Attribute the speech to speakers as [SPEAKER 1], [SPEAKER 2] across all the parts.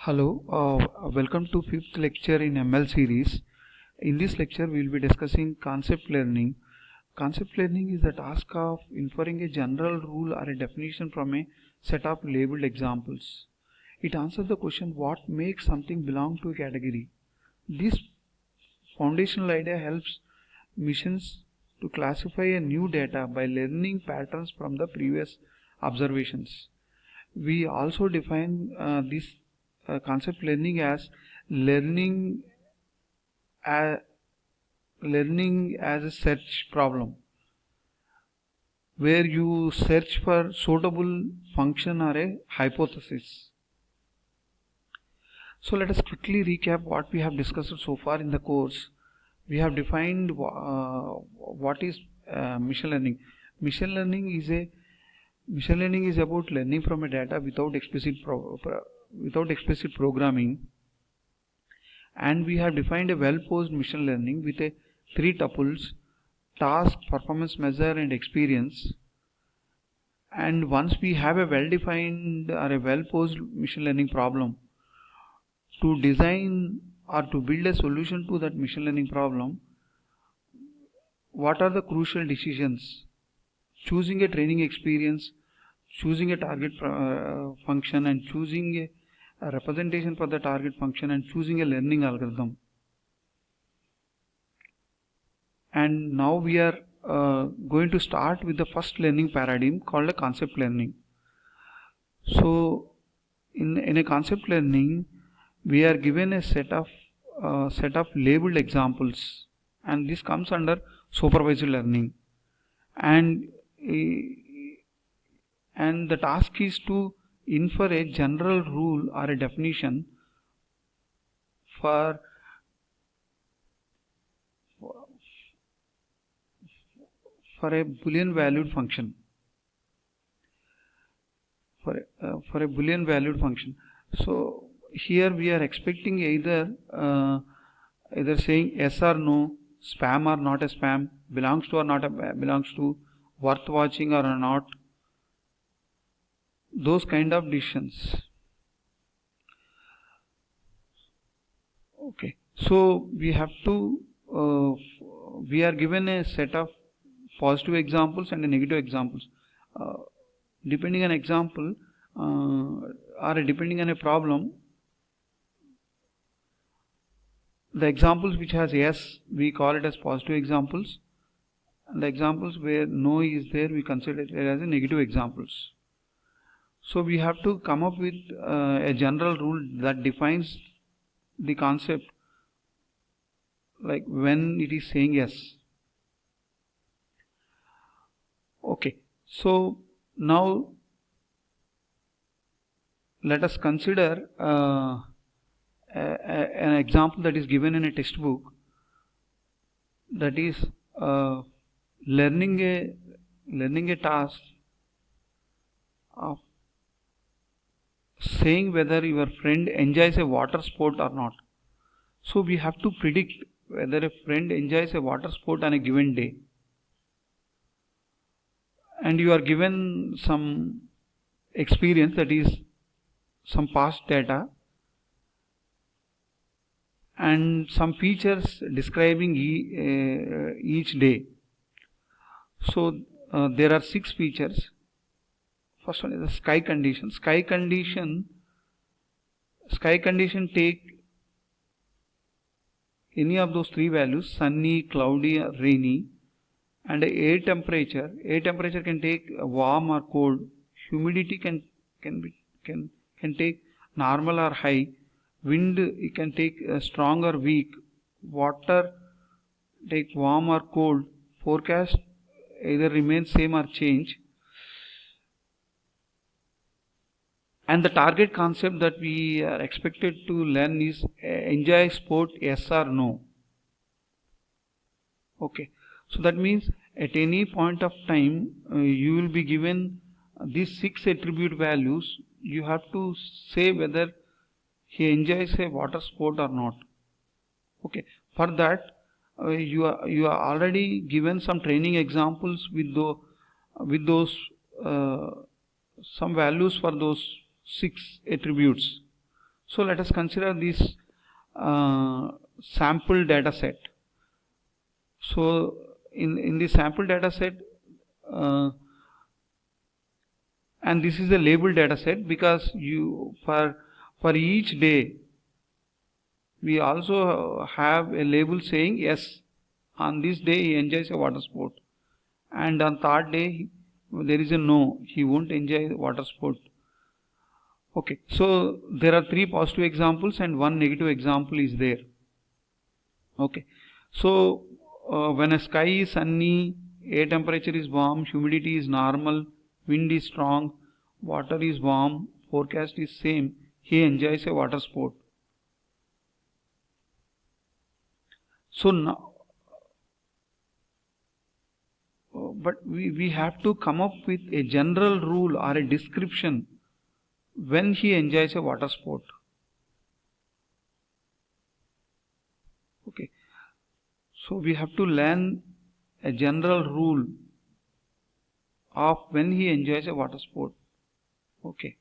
[SPEAKER 1] Hello, welcome to fifth lecture in ML series. In this lecture, we will be discussing concept learning. Concept learning is the task of inferring a general rule or a definition from a set of labeled examples. It answers the question what makes something belong to a category. This foundational idea helps missions to classify a new data by learning patterns from the previous observations. We also define this concept learning as learning as a search problem, where you search for suitable function or a hypothesis. So let us quickly recap what we have discussed so far in the course. We have defined what is machine learning. Machine learning is about learning from a data without explicit programming, and we have defined a well-posed machine learning with a three tuples: task, performance measure, and experience. And once we have a well-defined or a well-posed machine learning problem, to design or to build a solution to that machine learning problem, what are the crucial decisions? Choosing a training experience, choosing a target function, and choosing a representation for the target function, and choosing a learning algorithm. And now we are going to start with the first learning paradigm called a concept learning. So in a concept learning, we are given a set of labeled examples, and this comes under supervised learning, and the task is to infer a general rule or a definition for a Boolean valued function. For a Boolean valued function. So here we are expecting either saying yes or no, spam or not a spam, belongs to or not belongs to, worth watching or not, those kind of decisions. Okay, so we have to we are given a set of positive examples and a negative examples. Depending on example or depending on a problem, the examples which has yes, we call it as positive examples, and the examples where no is there, we consider it as a negative examples. So we have to come up with a general rule that defines the concept, like when it is saying yes. Okay, so now let us consider an example that is given in a textbook, that is learning a task of saying whether your friend enjoys a water sport or not. So we have to predict whether a friend enjoys a water sport on a given day, and you are given some experience, that is some past data, and some features describing each day. So there are 6 features. First one is the sky condition. Sky condition take any of those 3 values: sunny, cloudy, or rainy. And air temperature can take warm or cold. Humidity can take normal or high. Wind, it can take strong or weak. Water take warm or cold. Forecast either remain same or change. And the target concept that we are expected to learn is enjoy sport, yes or no. Okay, so that means at any point of time you will be given these 6 attribute values. You have to say whether he enjoys a water sport or not. Okay, for that you are already given some training examples with those some values for those 6 attributes. So let us consider this sample data set. So in the sample data set, and this is a label data set, because you for each day we also have a label saying yes, on this day he enjoys a water sport, and on third day there is a no, he won't enjoy water sport. Okay, so there are 3 positive examples and 1 negative example is there. Okay, so when a sky is sunny, air temperature is warm, humidity is normal, wind is strong, water is warm, forecast is same, he enjoys a water sport. So now, but we have to come up with a general rule or a description when he enjoys a water sport. Okay, so we have to learn a general rule of when he enjoys a water sport. Okay,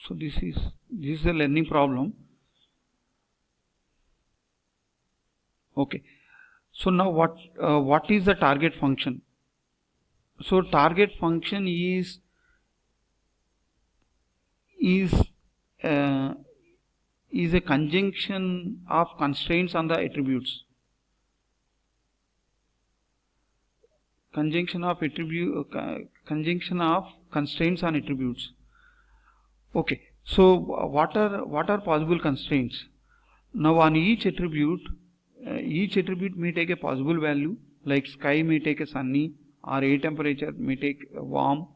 [SPEAKER 1] so this is a learning problem. Okay, so now what is the target function? So target function is a conjunction of constraints on the attributes. Conjunction of constraints on attributes. Okay, so what are possible constraints? Now on each attribute may take a possible value, like sky may take a sunny, or air temperature may take a warm.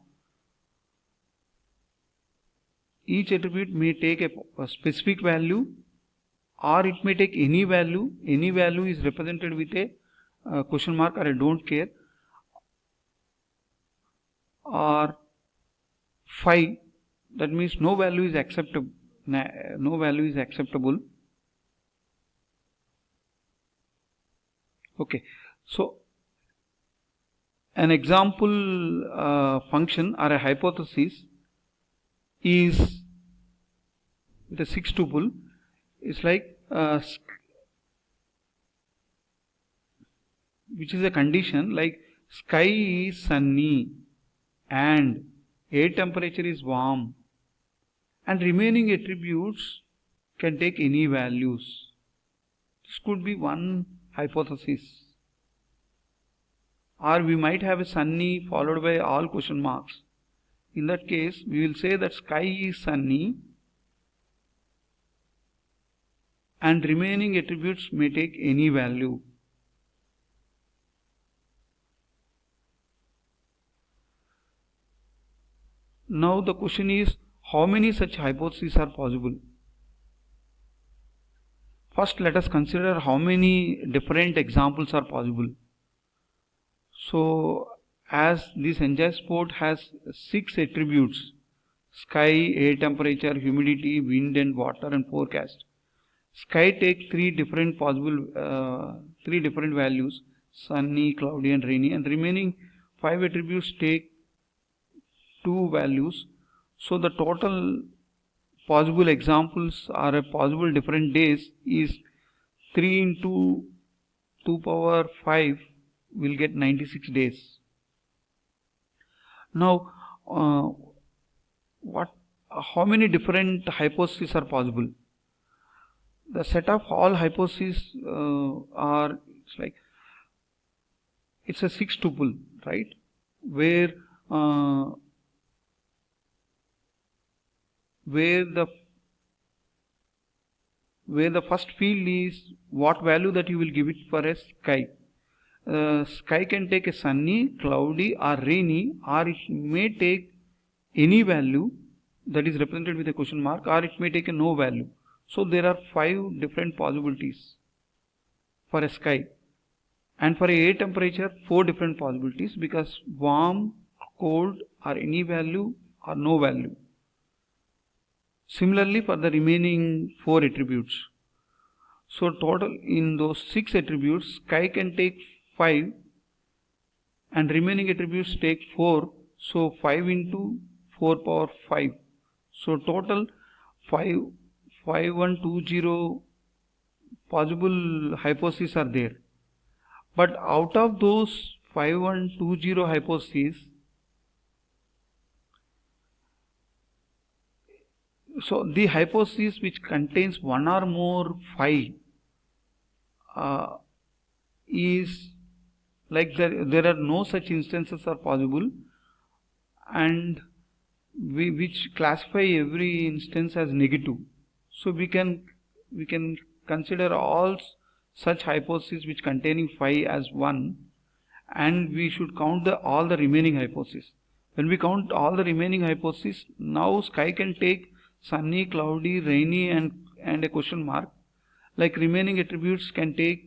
[SPEAKER 1] Each attribute may take a specific value, or it may take any value. Any value is represented with a question mark or a don't care, or 5, that means no value is acceptable. No value is acceptable. Okay, so an example function or a hypothesis is with a 6 tuple. It's like which is a condition, like sky is sunny and air temperature is warm, and remaining attributes can take any values. This could be one hypothesis. Or we might have a sunny followed by all question marks. In that case, we will say that sky is sunny and remaining attributes may take any value. Now the question is, how many such hypotheses are possible? First, let us consider how many different examples are possible. So, as this enjoy sport has 6 attributes: sky, air temperature, humidity, wind and water and forecast. Sky takes 3 different possible 3 different values: sunny, cloudy and rainy, and remaining 5 attributes take 2 values. So the total possible examples or possible different days is 3 into 2 power 5 will get 96 days. Now how many different hypotheses are possible? The set of all hypotheses are, it's a 6 tuple, right, where the first field is what value that you will give it for a sky. Sky can take a sunny, cloudy or rainy, or it may take any value that is represented with a question mark, or it may take a no value. So there are 5 different possibilities for a sky, and for a air temperature 4 different possibilities, because warm, cold or any value or no value. Similarly for the remaining 4 attributes. So total in those 6 attributes, sky can take 5 and remaining attributes take 4. So 5 into 4 power 5. So total 5120 possible hypotheses are there. But out of those 5120 hypotheses, so the hypothesis which contains one or more 5 is like there are no such instances are possible, and which classify every instance as negative. So we can consider all such hypotheses which containing 5 as 1, and we should count all the remaining hypotheses. When we count all the remaining hypotheses, now sky can take sunny, cloudy, rainy and a question mark. Like remaining attributes can take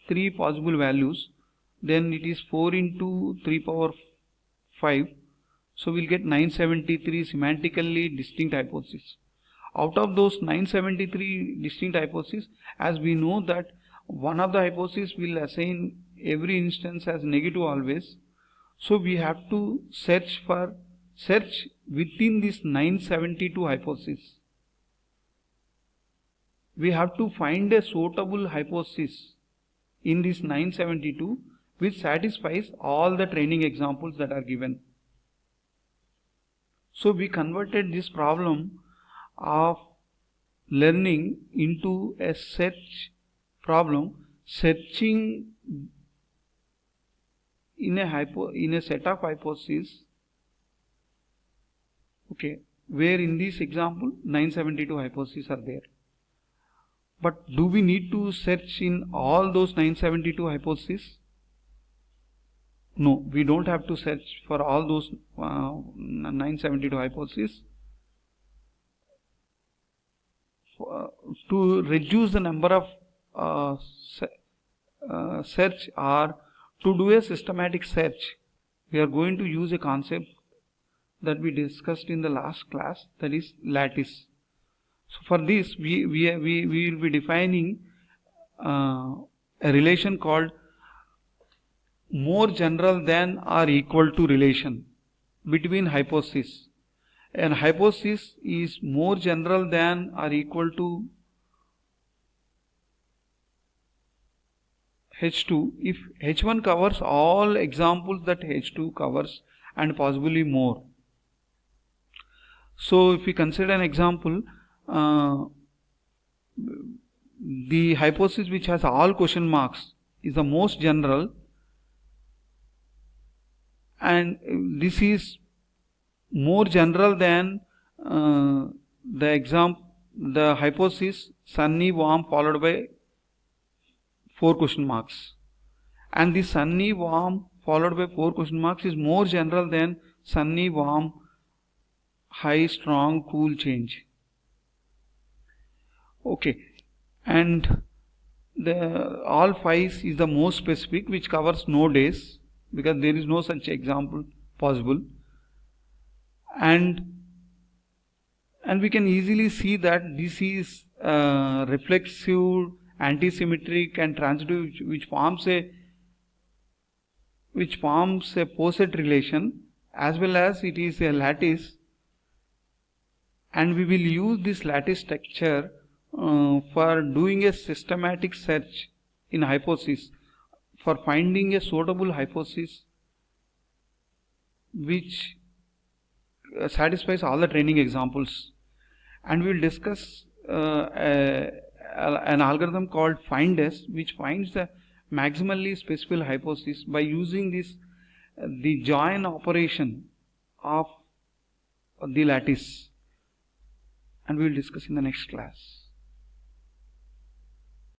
[SPEAKER 1] 3 possible values. Then it is 4 into 3 power 5. So we'll get 973 semantically distinct hypotheses. Out of those 973 distinct hypotheses, as we know that one of the hypotheses will assign every instance as negative always, so we have to search within this 972 hypotheses. We have to find a suitable hypothesis in this 972 which satisfies all the training examples that are given. So we converted this problem of learning into a search problem, searching in a set of hypotheses, okay, where in this example 972 hypotheses are there. But do we need to search in all those 972 hypotheses? No, we don't have to search for all those 972 hypotheses. To reduce the number of search or to do a systematic search, we are going to use a concept that we discussed in the last class, that is lattice. So for this we will be defining a relation called more general than or equal to relation between hypotheses. And hypothesis is more general than or equal to H2 if H1 covers all examples that H2 covers and possibly more. So if we consider an example, the hypothesis which has all question marks is the most general, and this is more general than the hypothesis sunny, warm followed by 4 question marks, and the sunny, warm followed by 4 question marks is more general than sunny, warm, high, strong, cool change. Okay, and the all 5 is the most specific, which covers no days because there is no such example possible, and we can easily see that this is reflexive, antisymmetric and transitive, which forms a poset relation, as well as it is a lattice, and we will use this lattice structure for doing a systematic search in hypothesis, for finding a suitable hypothesis which satisfies all the training examples. And we will discuss an algorithm called FindS, which finds the maximally specific hypothesis by using the join operation of the lattice, and we will discuss in the next class.